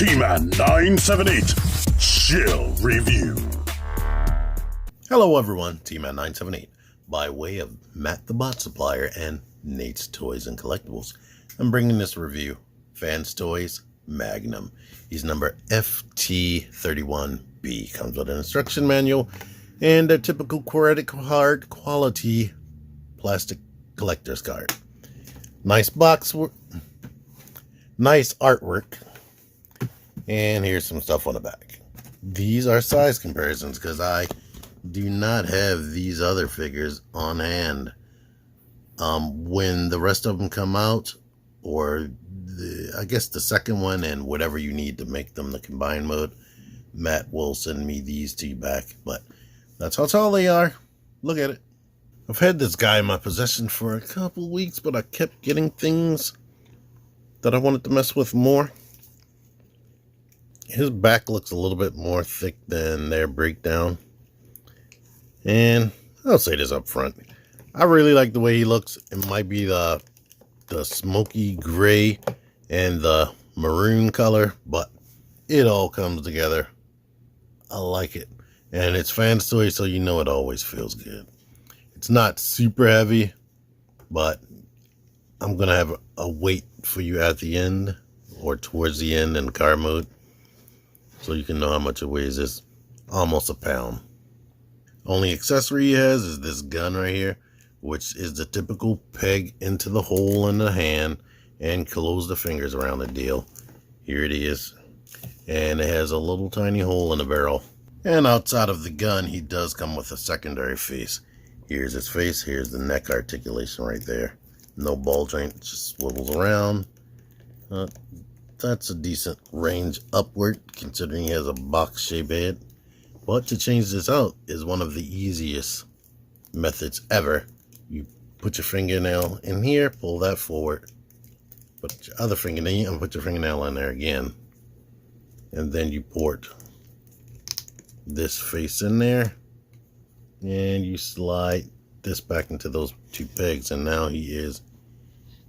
T-Man 978 Chill Review. Hello everyone, T-Man 978 by way of Matt the Bot Supplier and Nate's Toys and Collectibles. I'm bringing this review, Fans Toys Magnum. He's number FT-31B. Comes with an instruction manual and a typical credit card quality plastic collector's card. Nice box, nice artwork, and here's some stuff on the back. These are size comparisons because I do not have these other figures on hand. When the rest of them come out, or I guess the second one and whatever you need to make them the combined mode, Matt will send me these to you back. But that's how tall they are. Look at it. I've had this guy in my possession for a couple weeks, but I kept getting things that I wanted to mess with more. His back looks a little bit more thick than their breakdown. And I'll say this up front. I really like the way he looks. It might be the smoky gray and the maroon color, but it all comes together. I like it. And it's Fans Toys, so you know it always feels good. It's not super heavy, but I'm going to have a weight for you at the end or towards the end in car mode, so you can know how much it weighs. It's almost a pound. Only accessory he has is this gun right here, which is the typical peg into the hole in the hand and close the fingers around the deal. Here it is. And it has a little tiny hole in the barrel. And outside of the gun, he does come with a secondary face. Here's his face. Here's the neck articulation right there. No ball joint, just swivels around. That's a decent range upward, considering he has a box-shaped head. But to change this out is one of the easiest methods ever. You put your fingernail in here, pull that forward, put your other fingernail, and put your fingernail in there again. And then you port this face in there, and you slide this back into those two pegs, and now he is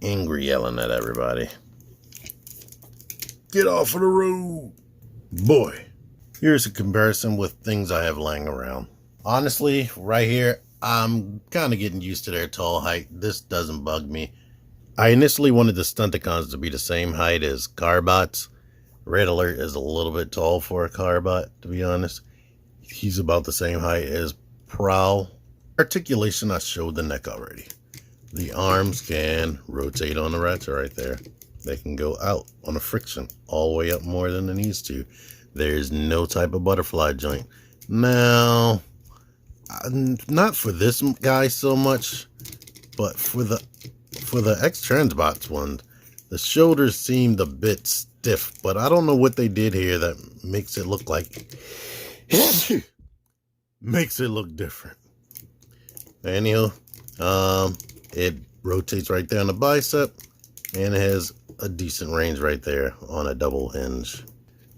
angry, yelling at everybody. Get off of the road, boy. Here's a comparison with things I have laying around. Honestly, right here, I'm kind of getting used to their tall height. This doesn't bug me. I initially wanted the Stunticons to be the same height as Carbots. Red Alert is a little bit tall for a Carbot, to be honest. He's about the same height as Prowl. Articulation, I showed the neck already. The arms can rotate on the ratchet right there. They can go out on a friction all the way up more than it needs to. There's no type of butterfly joint. Now, not for this guy so much, but for the X-Transbots one, the shoulders seemed a bit stiff, but I don't know what they did here that makes it look like makes it look different. Anyhow, it rotates right there on the bicep, and it has a decent range right there on a double hinge.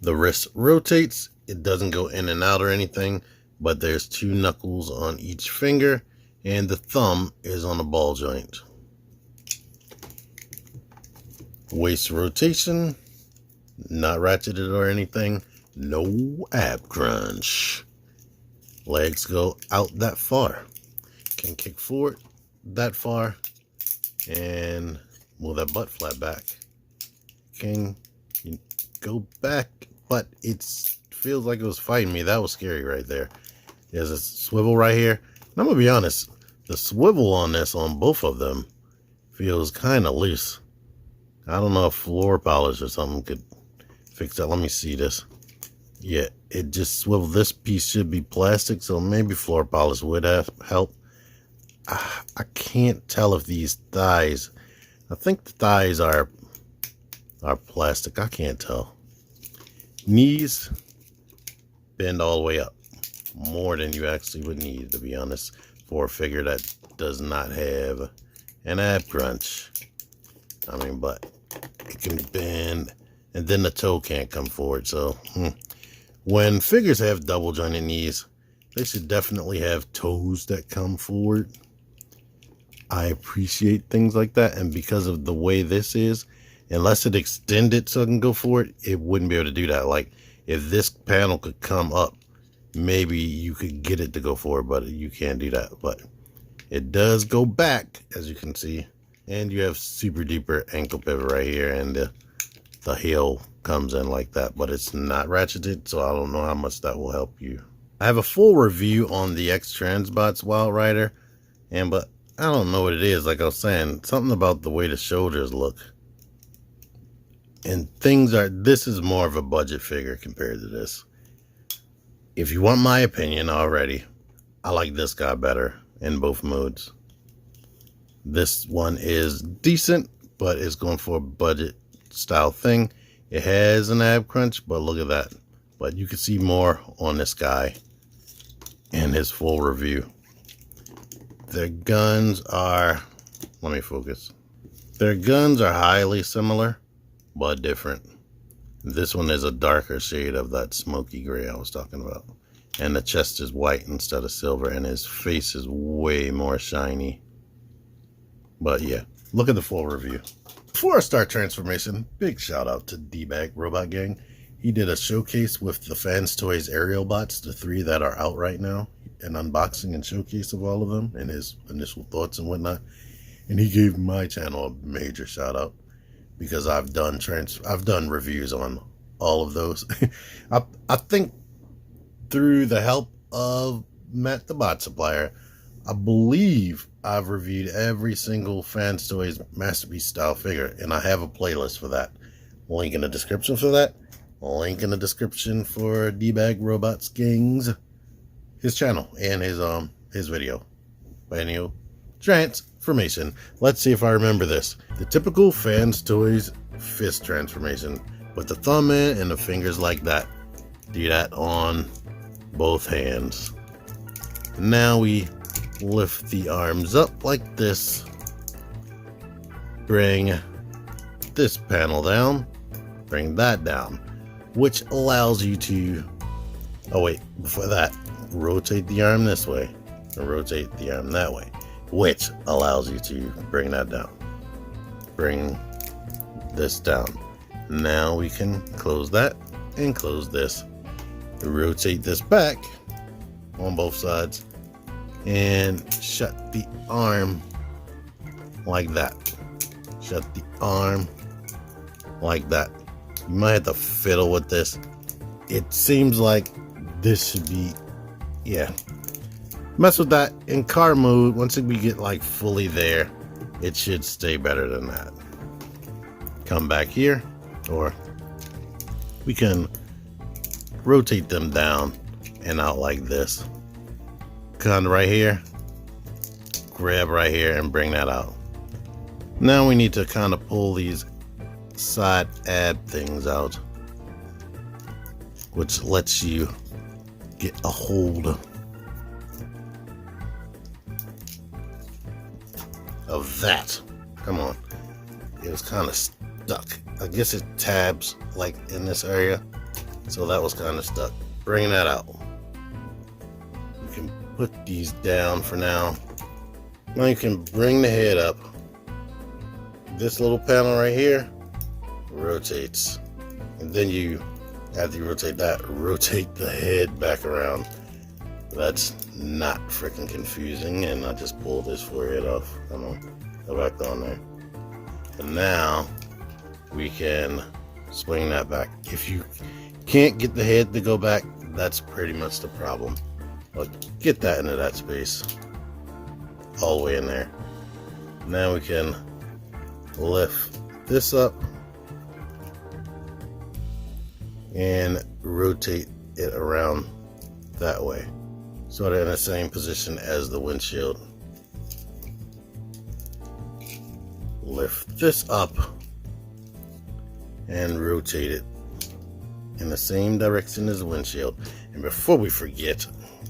The wrist rotates. It doesn't go in and out or anything, but there's two knuckles on each finger, and the thumb is on the ball joint. Waist rotation, not ratcheted or anything. No ab crunch. Legs go out that far. Can kick forward that far and move that butt flat back. Can go back, but it feels like it was fighting me. That was scary right there. There's a swivel right here. And I'm gonna be honest, the swivel on this, on both of them, feels kind of loose. I don't know if floor polish or something could fix that. Let me see this. Yeah, it just swiveled. This piece should be plastic, so maybe floor polish would have helped. I can't tell if these thighs, I think the thighs are plastic. I can't tell. Knees bend all the way up, more than you actually would need, to be honest, for a figure that does not have an ab crunch. I mean, but it can bend, and then the toe can't come forward. So when figures have double jointed knees, they should definitely have toes that come forward. I appreciate things like that, and because of the way this is, unless it extended so it can go forward, it wouldn't be able to do that. Like if this panel could come up, maybe you could get it to go forward, but you can't do that. But it does go back, as you can see, and you have super duper ankle pivot right here, and the heel comes in like that, but it's not ratcheted, so I don't know how much that will help you. I have a full review on the X-Transbots Wildrider, but I don't know what it is. Like I was saying, something about the way the shoulders look. And this is more of a budget figure compared to this. If you want my opinion already, I like this guy better in both modes. This one is decent, but it's going for a budget style thing. It has an ab crunch, but look at that. But you can see more on this guy in his full review. Their guns are, let me focus. Their guns are highly similar, but different. This one is a darker shade of that smoky gray I was talking about. And the chest is white instead of silver, and his face is way more shiny. But yeah, look at the full review. Before I start transformation, big shout out to D-Bag Robot Gang. He did a showcase with the Fans Toys aerial bots, the 3 that are out right now, an unboxing and showcase of all of them and his initial thoughts and whatnot. And he gave my channel a major shout out because I've done reviews on all of those. I think through the help of Matt the Bot Supplier, I believe I've reviewed every single Fans Toys Masterpiece style figure, and I have a playlist for that. Link in the description for that. Link in the description for D-Bag Robots Gang's his channel and his video. But anyway, transformation. Let's see if I remember this. The typical Fans Toys fist transformation, with the thumb in and the fingers like that. Do that on both hands. Now we lift the arms up like this. Bring this panel down. Bring that down. Which allows you to, oh wait, before that, rotate the arm this way and rotate the arm that way, which allows you to bring that down. Bring this down. Now we can close that and close this. Rotate this back on both sides and shut the arm like that. Shut the arm like that. You might have to fiddle with this. It seems like this should be, yeah. Mess with that. In car mode, once we get like fully there, it should stay better than that. Come back here, or we can rotate them down and out like this. Come right here, grab right here and bring that out. Now we need to kind of pull these side ab things out, which lets you get a hold of that. Come on, it was kind of stuck. I guess it tabs like in this area, so that was kind of stuck. Bring that out. You can put these down for now. Now you can bring the head up. This little panel right here rotates, and then you, after you rotate that, rotate the head back around. That's not freaking confusing, and I just pulled this forehead off. Come on, go back on there. And now we can swing that back. If you can't get the head to go back, that's pretty much the problem. But get that into that space, all the way in there. Now we can lift this up and rotate it around that way, so they're in the same position as the windshield. Lift this up and rotate it in the same direction as the windshield. And before we forget,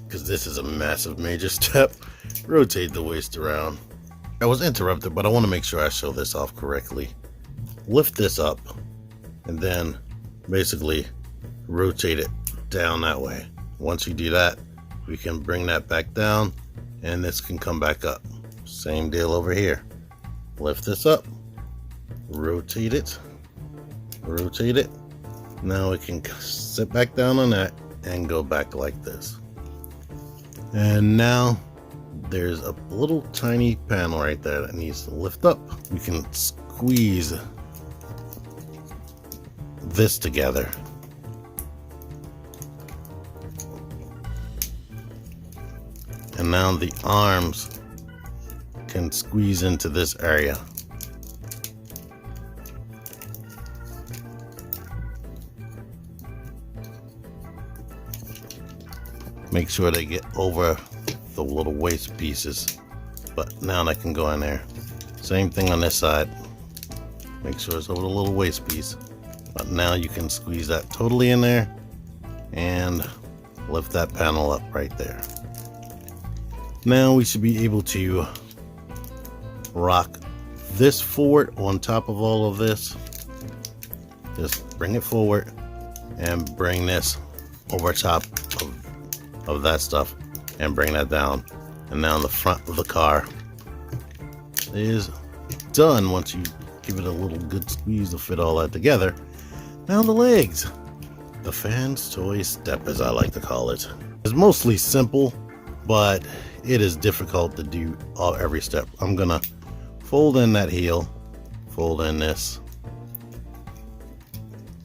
because this is a massive major step, rotate the waist around. I was interrupted, but I want to make sure I show this off correctly. Lift this up and then basically rotate it down that way. Once you do that, we can bring that back down and this can come back up. Same deal over here. Lift this up, rotate it rotate it. Now we can sit back down on that and go back like this. And now there's a little tiny panel right there that needs to lift up. We can squeeze this together. And now the arms can squeeze into this area. Make sure they get over the little waist pieces, but now they can go in there. Same thing on this side. Make sure it's over the little waist piece, but now you can squeeze that totally in there and lift that panel up right there. Now we should be able to rock this forward on top of all of this. Just bring it forward and bring this over top of that stuff and bring that down. And now the front of the car is done once you give it a little good squeeze to fit all that together. Now the legs. The Fans Toy Step, as I like to call it. It's mostly simple, but it is difficult to do every step. I'm gonna fold in that heel, fold in this,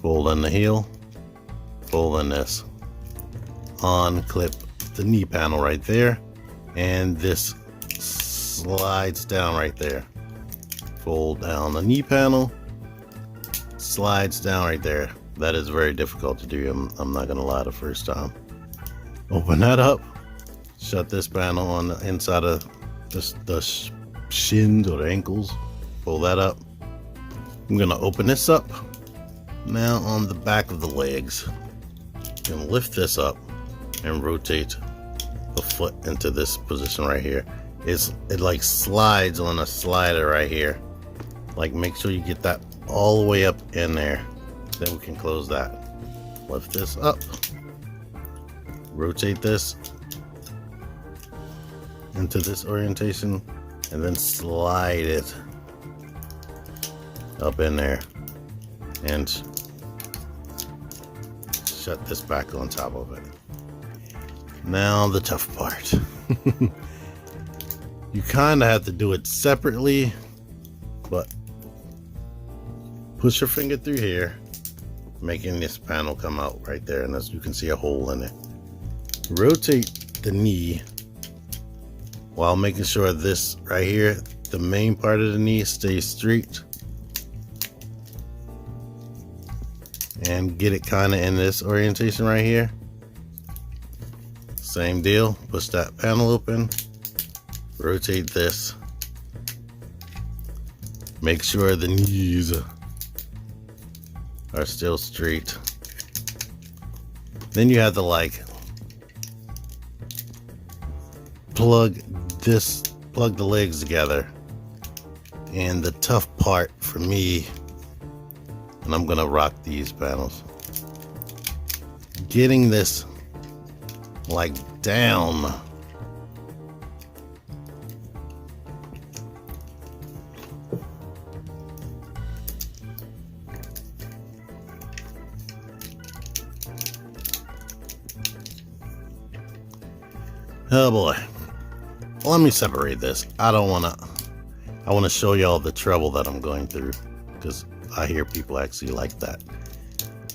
fold in the heel, fold in this, unclip the knee panel right there, and this slides down right there. Fold down the knee panel, slides down right there. That is very difficult to do. I'm not gonna lie, the first time. Open that up, shut this panel on the inside of the shins or the ankles, pull that up. I'm gonna open this up. Now on the back of the legs, you can lift this up and rotate the foot into this position right here. It like slides on a slider right here. Like, make sure you get that all the way up in there. Then we can close that. Lift this up, rotate this into this orientation, and then slide it up in there and shut this back on top of it. Now the tough part. You kind of have to do it separately, but push your finger through here, making this panel come out right there, and as you can see a hole in it. Rotate the knee while making sure this right here, the main part of the knee, stays straight, and get it kind of in this orientation right here. Same deal, push that panel open, rotate this, make sure the knees are still straight. Then you have to like plug the legs together. And the tough part for me, and I'm gonna rock these panels, getting this like down. Oh boy. Let me separate this. I want to show y'all the trouble that I'm going through, because I hear people actually like that.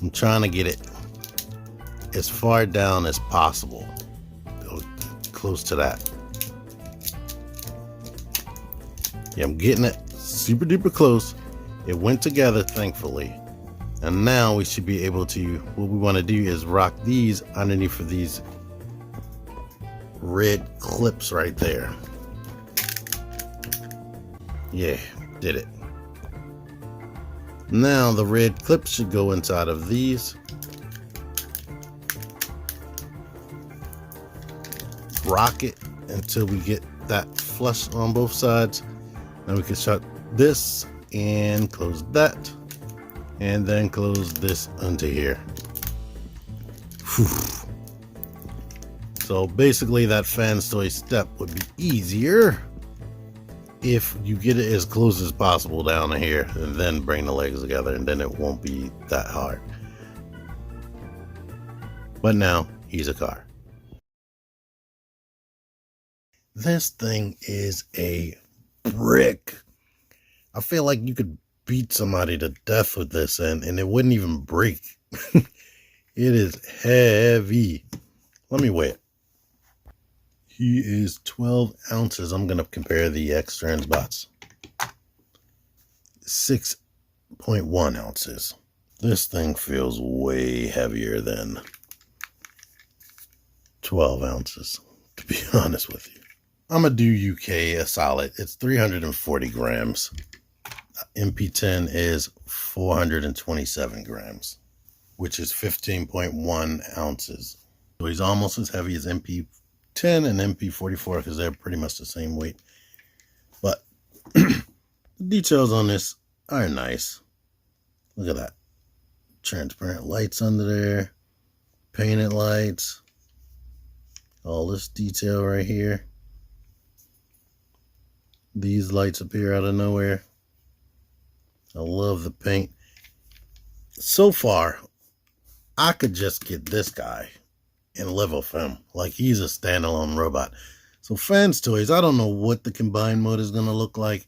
I'm trying to get it as far down as possible, close to that. Yeah, I'm getting it super duper close. It went together, thankfully. And now we should be able to, what we want to do is rock these underneath of these red clips right there. Yeah, did it. Now the red clips should go inside of these. Rock it until we get that flush on both sides. Then we can shut this and close that, and then close this onto here. Whew. So basically that Fans Toy Step would be easier if you get it as close as possible down to here and then bring the legs together, and then it won't be that hard. But now he's a car. This thing is a brick. I feel like you could beat somebody to death with this and it wouldn't even break. It is heavy. Let me weigh it. He is 12 ounces. I'm going to compare the X-Trans bots. 6.1 ounces. This thing feels way heavier than 12 ounces, to be honest with you. I'm going to do UK a solid. It's 340 grams. MP10 is 427 grams, which is 15.1 ounces. So he's almost as heavy as MP10 and MP44 because they're pretty much the same weight. But the details on this are nice. Look at that. Transparent lights under there. Painted lights. All this detail right here. These lights appear out of nowhere. I love the paint. So far, I could just get this guy and live with him. Like he's a standalone robot. So Fans Toys, I don't know what the combined mode is going to look like.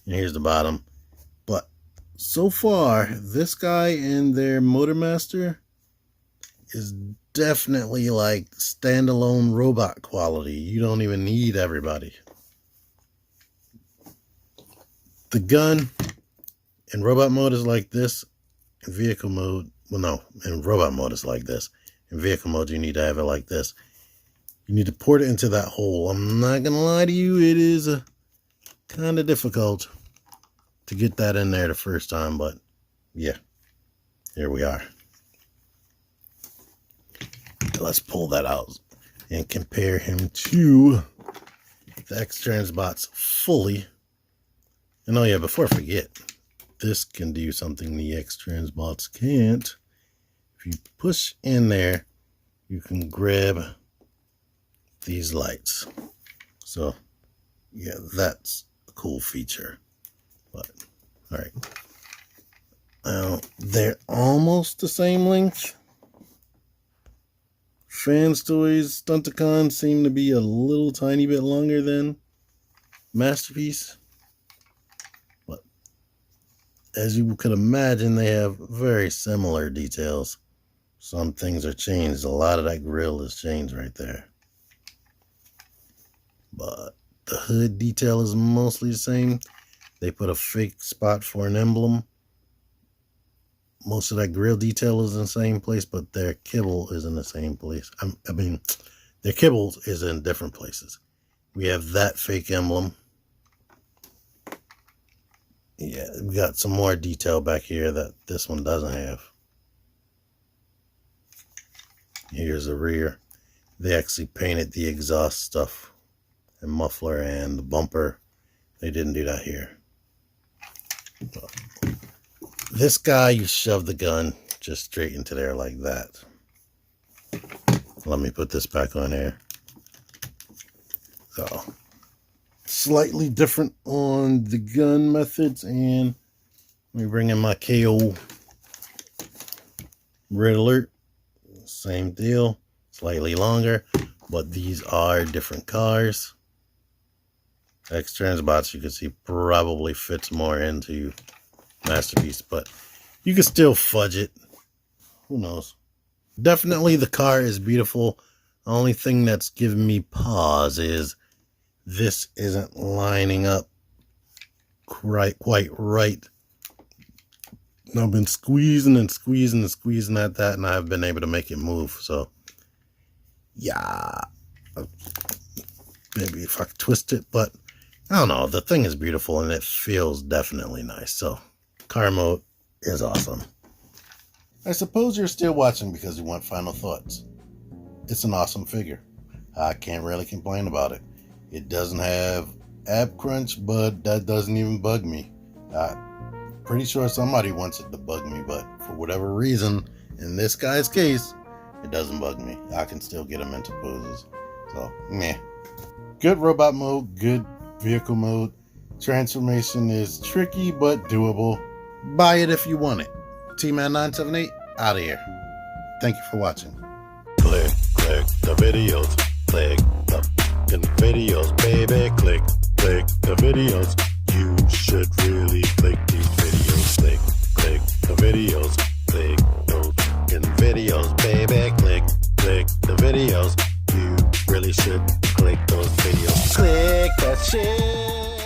And here's the bottom. But so far, this guy and their Motormaster is definitely like standalone robot quality. You don't even need everybody. The gun in robot mode is like this. In vehicle mode, well, no, in robot mode is like this. In vehicle mode, you need to have it like this. You need to port it into that hole. I'm not gonna lie to you, it is kind of difficult to get that in there the first time, but yeah, here we are. Let's pull that out and compare him to the X-Trans bots fully. And oh yeah, before I forget, this can do something the X-Trans bots can't. If you push in there, you can grab these lights. So yeah, that's a cool feature. But all right, now they're almost the same length. Fans Toys Stunticon seem to be a little tiny bit longer than Masterpiece. But as you could imagine, they have very similar details. Some things are changed. A lot of that grill is changed right there. But the hood detail is mostly the same. They put a fake spot for an emblem. Most of that grill detail is in the same place, but their kibble is in the same place. I mean, their kibble is in different places. We have that fake emblem. Yeah, we got some more detail back here that this one doesn't have. Here's the rear. They actually painted the exhaust stuff and muffler and the bumper. They didn't do that here. So, this guy, you shove the gun just straight into there like that. Let me put this back on here. So, slightly different on the gun methods, and let me bring in my KO Red Alert. Same deal, slightly longer, but these are different cars. X-Trans bots, you can see, probably fits more into Masterpiece, but you can still fudge it. Who knows? Definitely the car is beautiful. The only thing that's giving me pause is this isn't lining up quite right. I've been squeezing and squeezing and squeezing at that, and I've been able to make it move. So yeah, maybe if I could twist it, but I don't know. The thing is beautiful and it feels definitely nice. So car mode is awesome. I suppose you're still watching because you want final thoughts. It's an awesome figure. I can't really complain about it. It doesn't have ab crunch, but that doesn't even bug me. Pretty sure somebody wants it to bug me, but for whatever reason, in this guy's case, it doesn't bug me. I can still get him into poses. So, meh. Good robot mode, good vehicle mode. Transformation is tricky but doable. Buy it if you want it. T-Man978 out of here. Thank you for watching. Click the videos. Click the videos, baby. Click the videos. You should really click these videos. Click the videos. Click those videos, baby. Click the videos. You really should click those videos. Click that shit.